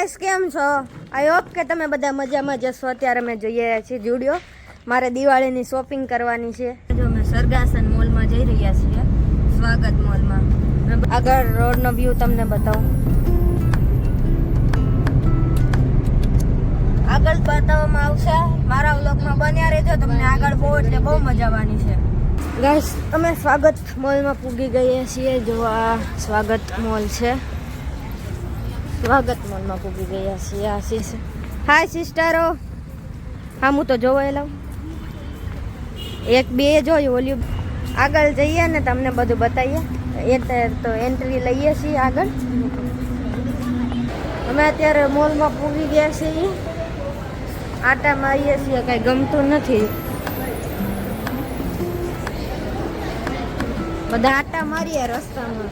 Guys કેમ છો? I hope કે તમે બધા મજામાં જશો. અત્યારે અમે જઈ રહ્યા છીએ જુડિયો. મારે દિવાળીની શોપિંગ કરવાની છે. જો અમે સરગાસન મોલમાં જઈ રહ્યા છીએ, સ્વાગત મોલમાં. આગળ રોડનો વ્યૂ તમને બતાવું. આગળ બતાવવામાં આવશે. મારા વ્લોગમાં બન્યા રહેજો. તમને આગળ બહુ એટલે બહુ મજા આવવાની છે. ગાઈસ અમે સ્વાગત મોલમાં પૂગી ગયા છીએ. જો આ સ્વાગત મોલ છે. સ્વાગત મોલમાં પૂગી ગયા છીએ. આ હાય સિસ્ટરો. હા હું તો જોવાય લઉં. એક બે જોયું ઓલ્યું. આગળ જઈએ ને તમને બધું બતાવીએ. તો એન્ટ્રી લઈએ છીએ આગળ. અમે અત્યારે મોલમાં પૂગી ગયા છીએ. આટા મારીએ છીએ, કાંઈ ગમતું નથી. બધા આટા મારીએ રસ્તામાં.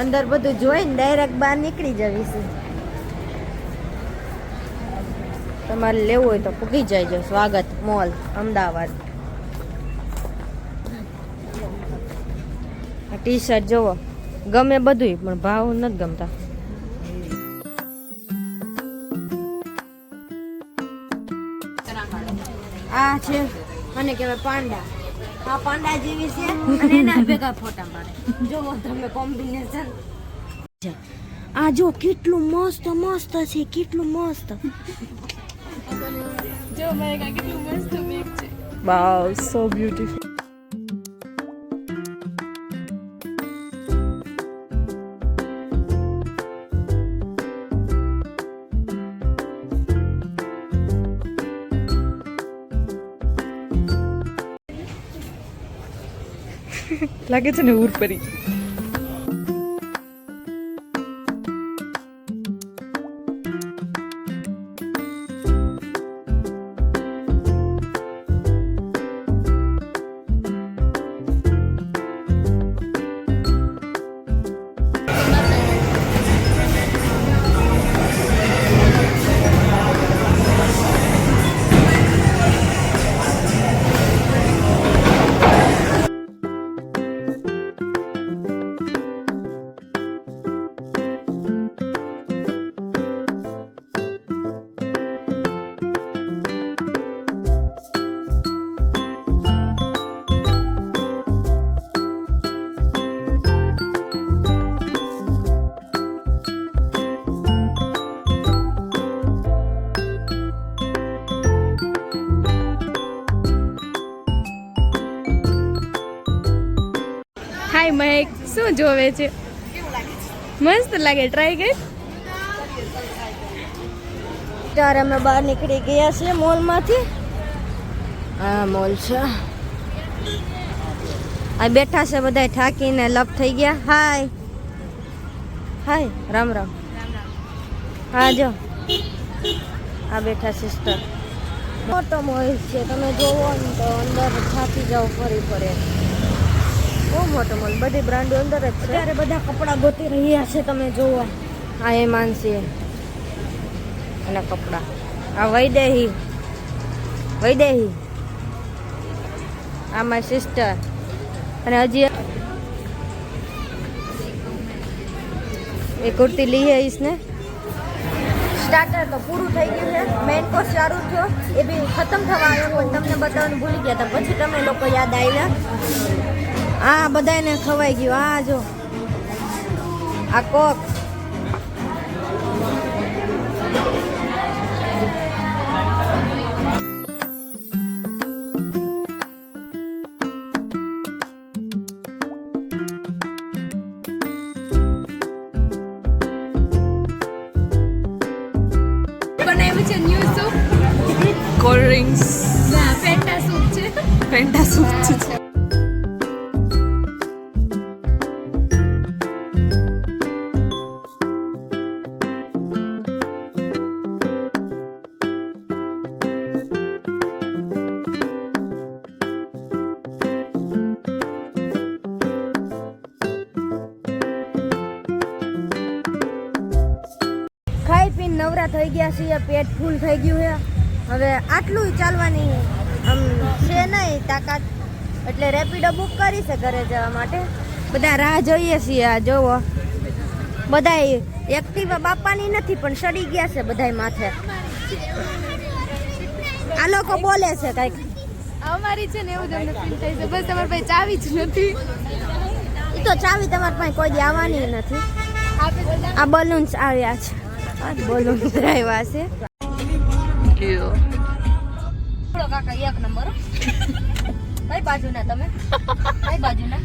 અંદર બધું જોઈને ડાયરેક્ટ બહાર નીકળી જવી છે. તમારે લેવું હોય તો પૂગી જાય. સ્વાગત મોલ અમદાવાદ. ટી શર્ટ જોવો, ગમે બધું પણ ભાવ નથી ગમતા. આ છે મને કહેવાય પાંડા. આ પાંડા જેવી છે અને એના ભેગા ફોટા પાડે. જોવો તમે કોમ્બિનેશન. આ જો કેટલું મસ્ત મસ્ત છે, કેટલું મસ્ત. જો મેં કેટલું મસ્ત મેક છે. વાવ, સો બ્યુટીફુલ. લાગે છે ને ઉરપરી. હાય મહેક, શું જોવે છે? મસ્ત લાગે, ટ્રાય કર. ત્યારે અમે બહાર નીકળી ગયા છીએ મોલમાંથી. આ મોલ છે. આ બેઠા છે બધા થાકીને લપ થઈ ગયા. હાય હાય, રામ રામ. હા જો આ બેઠા સિસ્ટર. મોટો મોલ છે, તમે જોવો ને તો અંદર થાકી જાઓ ફરી ફરે. બહુ મોટો મોલ, બધી બ્રાન્ડો અંદર જ છે. ત્યારે બધા કપડાં ગોતી રહ્યા છે, તમે જોવો. આ એ માનસી એના કપડાં. આ વૈદેહી આ મારી સિસ્ટર. અને હજી એ કુર્તી લઈ है इसने. સ્ટાર્ટર તો પૂરું થઈ ગયું છે. મેઇન કોર્સ ચાલુ થયો, એ બી ખતમ થવા આવ્યો, પણ તમને બતાવવાનું ભૂલી ગયા હતા. પછી તમે લોકો યાદ આવ્યા. આ બધાને ખવાઈ ગયું. આ જો આ કોક. બનાવ્યું છે ન્યૂ સૂપ. Cold drinks. ના, ફેન્ટા સૂપ છે. ફેન્ટા સૂપ છે. ખાઈ પીને નવરા થઈ ગયા છીએ, પેટ ફૂલ થઈ ગયું છે. હવે આટલું ચાલવાની આમ છે નહીં તાકાત, એટલે રેપિડો બુક કરી છે ઘરે જવા માટે. બધા રાહ જોઈએ છીએ. આ જોવો બધા એક્ટિવા બાપાની નથી પણ સડી ગયા છે બધાય માથે. આ લોકો બોલે છે કઈક. અમારી છે ને એવું જ અમને ફીલ થાય છે. બસ તમારી પાસે ચાવી જ નથી. એ તો ચાવી તમારી પાસે કોઈ દી આવવાની નથી. આ બલૂન્સ આવ્યા છે. આ બલૂન્સ આવ્યા છે. કાકા એક નંબર. કઈ બાજુના તમે? કઈ બાજુના?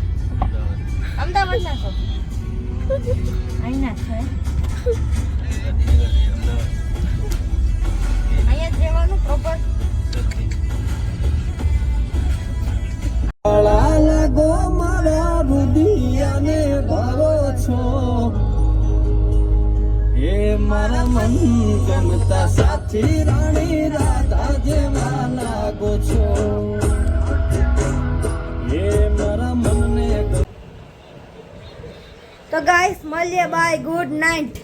અમદાવાદના છો? અહીંના છે. અહીંયા જ રહેવાનું પ્રોપર. લાગો મારા બુદિયાને ભાવો છો એ મારા મન ગમતા સાથી રાણી રાધા જેવા લાગો છો એ મારા મનને તો ગાઈસ મળીએ બાય ગુડ નાઇટ.